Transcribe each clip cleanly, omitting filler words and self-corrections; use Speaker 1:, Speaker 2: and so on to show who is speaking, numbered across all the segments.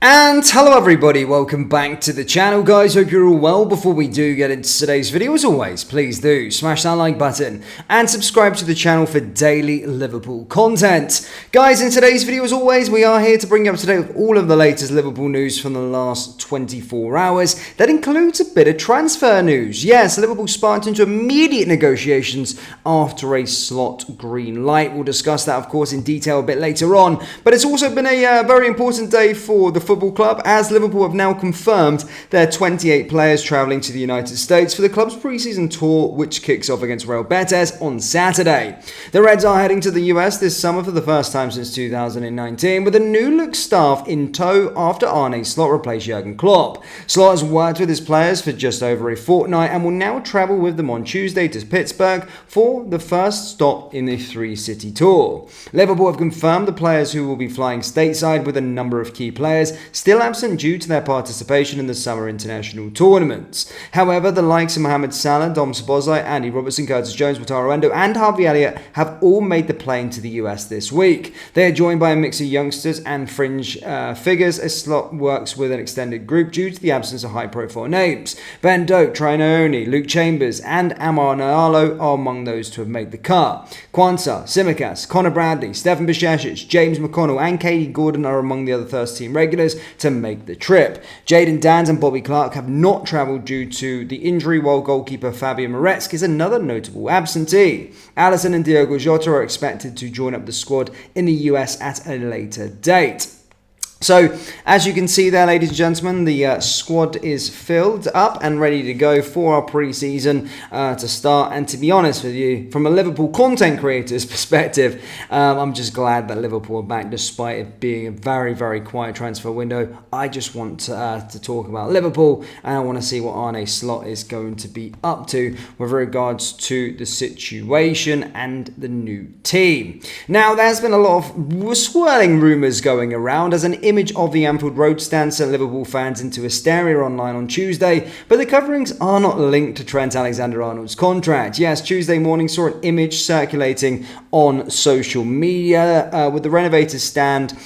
Speaker 1: And hello everybody, welcome back to the channel guys, hope you're all well. Before we do get into today's video, as always, please do smash that like button and subscribe to the channel for daily Liverpool content. Guys, in today's video as always, we are here to bring you up to date with all of the latest Liverpool news from the last 24 hours. That includes a bit of transfer news. Yes, Liverpool sparked into immediate negotiations after a slot green light. We'll discuss that of course in detail a bit later on, but it's also been a very important day for the football club, as Liverpool have now confirmed their 28 players travelling to the United States for the club's preseason tour, which kicks off against Real Betis on Saturday. The Reds are heading to the US this summer for the first time since 2019, with a new look staff in tow after Arne Slot replaced Jurgen Klopp. Slot has worked with his players for just over a fortnight and will now travel with them on Tuesday to Pittsburgh for the first stop in the three-city tour. Liverpool have confirmed the players who will be flying stateside, with a number of key players still absent due to their participation in the summer international tournaments. However, the likes of Mohamed Salah, Dom Szoboszlai, Andy Robertson, Curtis Jones, Wataru Endo and Harvey Elliott have all made the plane to the US this week. They are joined by a mix of youngsters and fringe figures as Slot works with an extended group due to the absence of high-profile names. Ben Doak, Trainoni, Luke Chambers and Amar Nayalo are among those to have made the cut. Kwanzaa, Tsimikas, Connor Bradley, Stefan Bajcetic, James McConnell and Kaide Gordon are among the other first-team regulars to make the trip. Jayden Danns and Bobby Clark have not travelled due to the injury, while goalkeeper Fabio Marecki is another notable absentee. Alisson and Diogo Jota are expected to join up the squad in the US at a later date. So, as you can see there, ladies and gentlemen, the squad is filled up and ready to go for our pre-season to start. And to be honest with you, from a Liverpool content creator's perspective, I'm just glad that Liverpool are back despite it being a very, very quiet transfer window. I just want to talk about Liverpool, and I want to see what Arne Slot is going to be up to with regards to the situation and the new team. Now, there's been a lot of swirling rumours going around as an image of the Anfield Road stand sent Liverpool fans into hysteria online on Tuesday, but the coverings are not linked to Trent Alexander-Arnold's contract. Yes, Tuesday morning saw an image circulating on social media with the renovated stand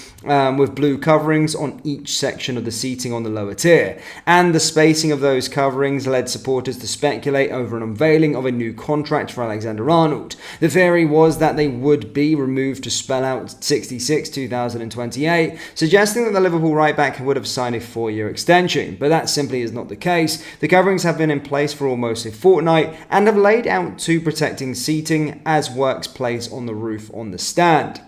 Speaker 1: with blue coverings on each section of the seating on the lower tier, and the spacing of those coverings led supporters to speculate over an unveiling of a new contract for Alexander-Arnold. The theory was that they would be removed to spell out 66 2028, suggesting that the Liverpool right back would have signed a 4-year extension, but that simply is not the case. The coverings have been in place for almost a fortnight and have laid out to protecting seating as works place on the roof on the stand.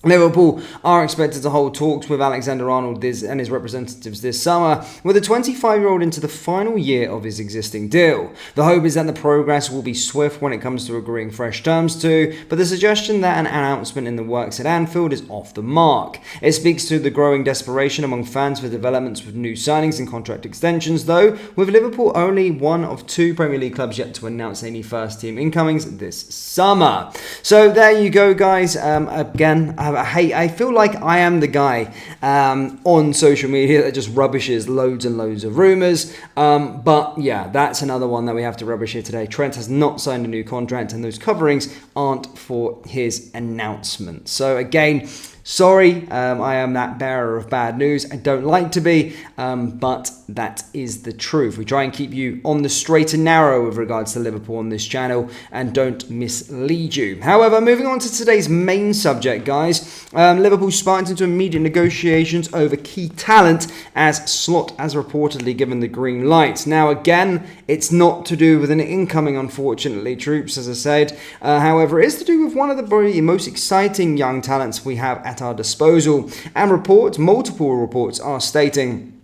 Speaker 1: Liverpool are expected to hold talks with Alexander-Arnold and his representatives this summer, with the 25-year-old into the final year of his existing deal. The hope is that the progress will be swift when it comes to agreeing fresh terms too, but the suggestion that an announcement in the works at Anfield is off the mark. It speaks to the growing desperation among fans for developments with new signings and contract extensions, though, with Liverpool only one of 2 Premier League clubs yet to announce any first-team incomings this summer. So there you go, guys. Again, I feel like I am the guy on social media that just rubbishes loads and loads of rumours. But yeah, that's another one that we have to rubbish here today. Trent has not signed a new contract, and those coverings aren't for his announcement. So again, sorry, I am that bearer of bad news. I don't like to be, but that is the truth. We try and keep you on the straight and narrow with regards to Liverpool on this channel and don't mislead you. However, moving on to today's main subject, guys, Liverpool sparked into immediate negotiations over key talent as Slot has reportedly given the green light. Now, again, it's not to do with an incoming, unfortunately, troops, as I said. However, it is to do with one of the most exciting young talents we have at our disposal, and multiple reports are stating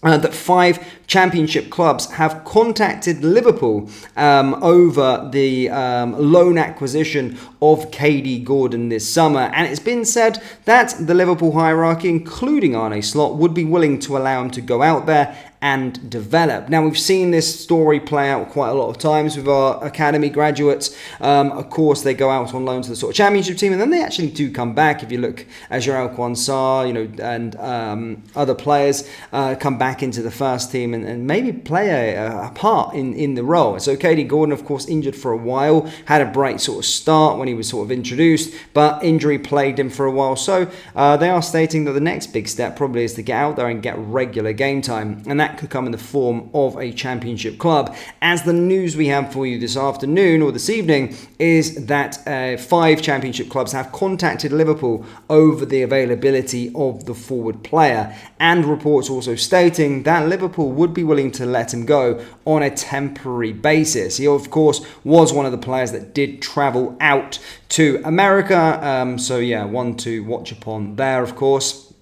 Speaker 1: that 5 championship clubs have contacted Liverpool over the loan acquisition of Kaide Gordon this summer, and it's been said that the Liverpool hierarchy, including Arne Slot, would be willing to allow him to go out there and develop. Now, we've seen this story play out quite a lot of times with our academy graduates. Of course, they go out on loan to the sort of championship team, and then they actually do come back. If you look at Jurgen and other players come back into the first team and maybe play a part in the role. So Kaide Gordon, of course, injured for a while, had a bright sort of start when he was sort of introduced, but injury plagued him for a while. So they are stating that the next big step probably is to get out there and get regular game time, and that could come in the form of a championship club. As the news we have for you this afternoon or this evening is that 5 championship clubs have contacted Liverpool over the availability of the forward player, and reports also stating that Liverpool would be willing to let him go on a temporary basis. He, of course, was one of the players that did travel out to America. So yeah, one to watch upon there, of course.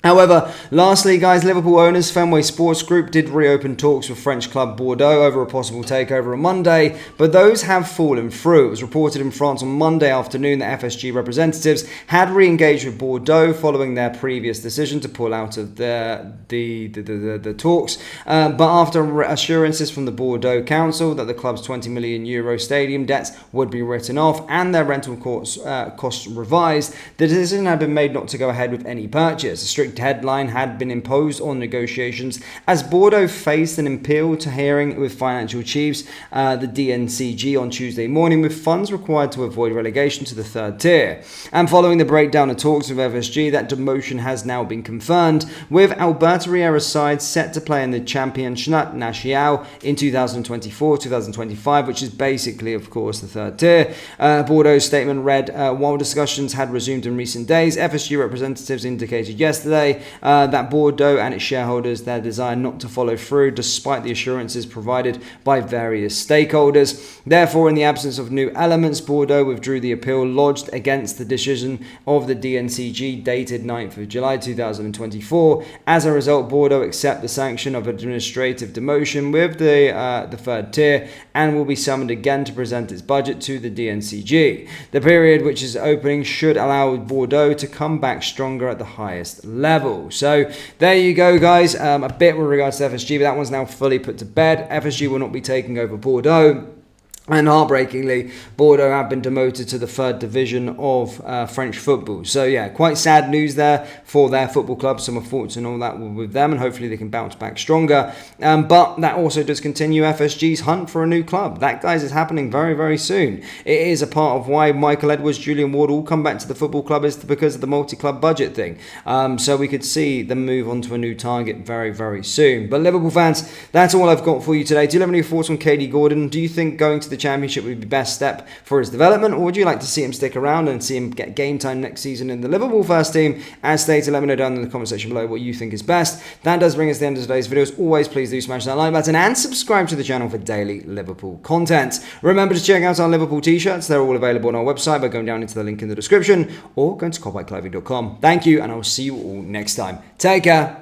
Speaker 1: However, lastly, guys, Liverpool owners Fenway Sports Group did reopen talks with French club Bordeaux over a possible takeover on Monday, but those have fallen through. It was reported in France on Monday afternoon that FSG representatives had re-engaged with Bordeaux following their previous decision to pull out of the talks. But after assurances from the Bordeaux Council that the club's €20 million stadium debts would be written off and their rental costs revised, the decision had been made not to go ahead with any purchase. A strict headline had been imposed on negotiations as Bordeaux faced an appeal to hearing with financial chiefs, the DNCG, on Tuesday morning, with funds required to avoid relegation to the third tier. And following the breakdown of talks with FSG, that demotion has now been confirmed, with Alberto Riera's side set to play in the Championnat National in 2024-2025, which is basically, of course, the third tier. Bordeaux's statement read, while discussions had resumed in recent days, FSG representatives indicated yesterday that Bordeaux and its shareholders their desire not to follow through despite the assurances provided by various stakeholders. Therefore, in the absence of new elements, Bordeaux withdrew the appeal lodged against the decision of the DNCG dated 9th of July 2024. As a result, Bordeaux accept the sanction of administrative demotion with the third tier and will be summoned again to present its budget to the DNCG. The period which is opening should allow Bordeaux to come back stronger at the highest level. So there you go, guys. A bit with regards to FSG, but that one's now fully put to bed. FSG will not be taking over Bordeaux. And heartbreakingly, Bordeaux have been demoted to the third division of French football. So yeah, quite sad news there for their football club. Some of thoughts and all that with them, and hopefully they can bounce back stronger. But that also does continue FSG's hunt for a new club. That, guys, is happening very, very soon. It is a part of why Michael Edwards, Julian Ward all come back to the football club is because of the multi-club budget thing. So we could see them move on to a new target very, very soon. But Liverpool fans, that's all I've got for you today. Do you have any thoughts on Kaide Gordon? Do you think going to the Championship would be the best step for his development, or would you like to see him stick around and see him get game time next season in the Liverpool first team? As stated, let me know down in the comment section below what you think is best. That does bring us to the end of today's video. As always, please do smash that like button and subscribe to the channel for daily Liverpool content. Remember to check out our Liverpool t-shirts. They're all available on our website by going down into the link in the description or going to copyclothing.com. Thank you, and I will see you all next time. Take care.